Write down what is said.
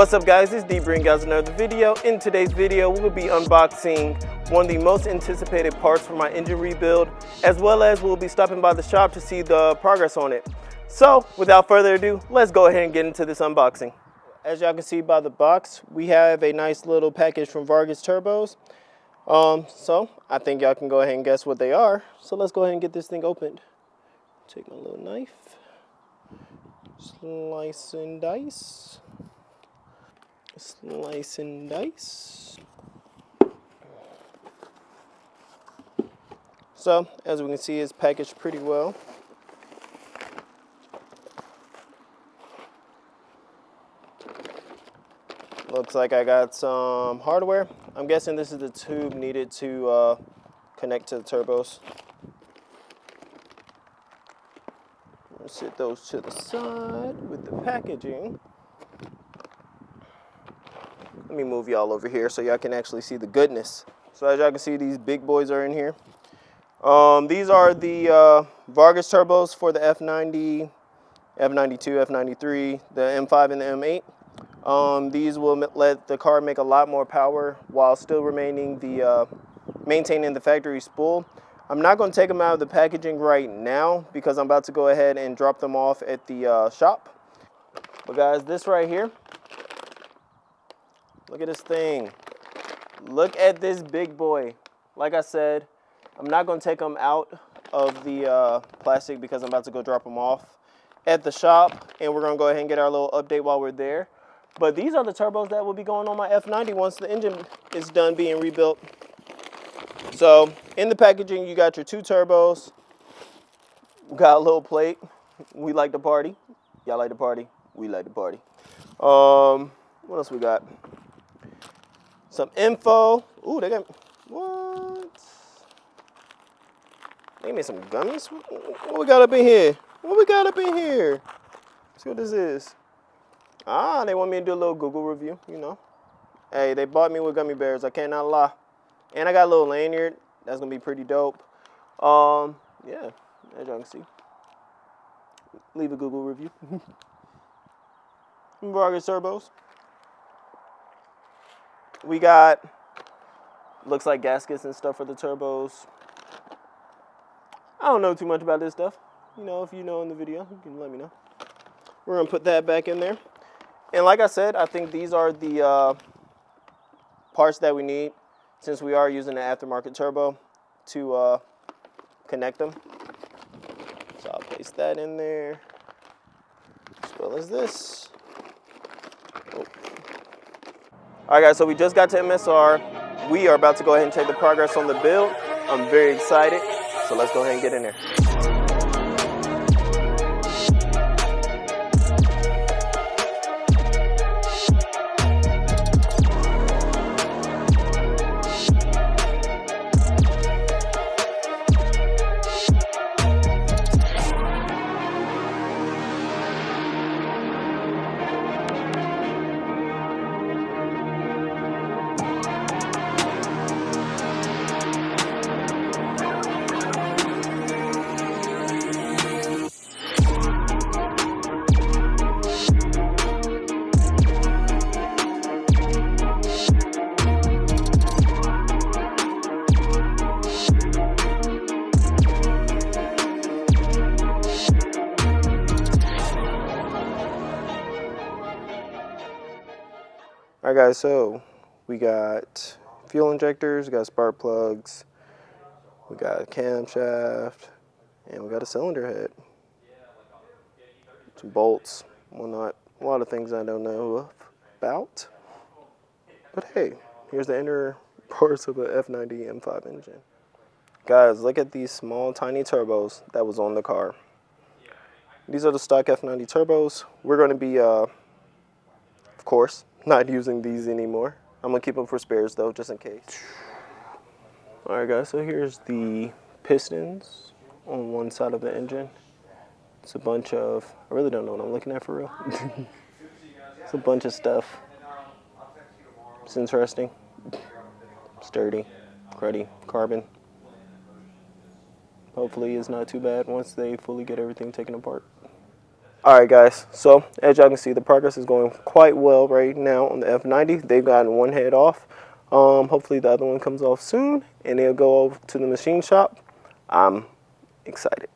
What's up guys, it's D-Bring guys, another video. In today's video, we will be unboxing one of the most anticipated parts for my engine rebuild, as well as we'll be stopping by the shop to see the progress on it. So, without further ado, let's go ahead and get into this unboxing. As y'all can see by the box, we have a nice little package from Vargas Turbos. So, I think y'all can go ahead and guess what they are. So let's go ahead and get this thing opened. Take my little knife, slice and dice. Slice and dice. So, as we can see, it's packaged pretty well. Looks like I got some hardware. I'm guessing this is the tube needed to connect to the turbos. Let's set those to the side with the packaging. Let me move y'all over here so y'all can actually see the goodness. So as y'all can see, these big boys are in here. These are the Vargas turbos for the F90, F92, F93, the M5 and the M8. These will let the car make a lot more power while still remaining maintaining the factory spool. I'm not going to take them out of the packaging right now because I'm about to go ahead and drop them off at the shop. But guys, this right here, look at this thing. Look at this big boy. Like I said, I'm not going to take them out of the plastic because I'm about to go drop them off at the shop. And we're going to go ahead and get our little update while we're there. But these are the turbos that will be going on my F90 once the engine is done being rebuilt. So in the packaging, you got your two turbos. We got a little plate. We like to party. Y'all like to party? We like to party. What else we got? Some info. Ooh, they got, what? They made some gummies? What we got up in here? What we got up in here? Let's see what this is. Ah, they want me to do a little Google review, you know. Hey, they bought me with gummy bears, I cannot lie. And I got a little lanyard. That's gonna be pretty dope. Yeah, as y'all can see. Leave a Google review. Vargas turbos. We got, looks like gaskets and stuff for the turbos. I don't know too much about this stuff. You know, if you know in the video, you can let me know. We're gonna put that back in there. And like I said, I think these are the parts that we need since we are using the aftermarket turbo to connect them. So I'll place that in there, as well as this. Oh. All right guys, so we just got to MSR. We are about to go ahead and check the progress on the build. I'm very excited, so let's go ahead and get in there. All right guys, so we got fuel injectors, we got spark plugs, we got a camshaft, and we got a cylinder head. Some bolts, whatnot, a lot of things I don't know about. But hey, here's the inner parts of a F90 M5 engine. Guys, look at these small, tiny turbos that was on the car. These are the stock F90 turbos. We're going to be, of course, not using these anymore. I'm going to keep them for spares, though, just in case. All right, guys, so here's the pistons on one side of the engine. It's a bunch of, I really don't know what I'm looking at for real. It's a bunch of stuff. It's interesting. Sturdy, cruddy, carbon. Hopefully it's not too bad once they fully get everything taken apart. Alright guys, so as y'all can see, the progress is going quite well right now on the F90. They've gotten one head off. Hopefully the other one comes off soon and they'll go over to the machine shop. I'm excited.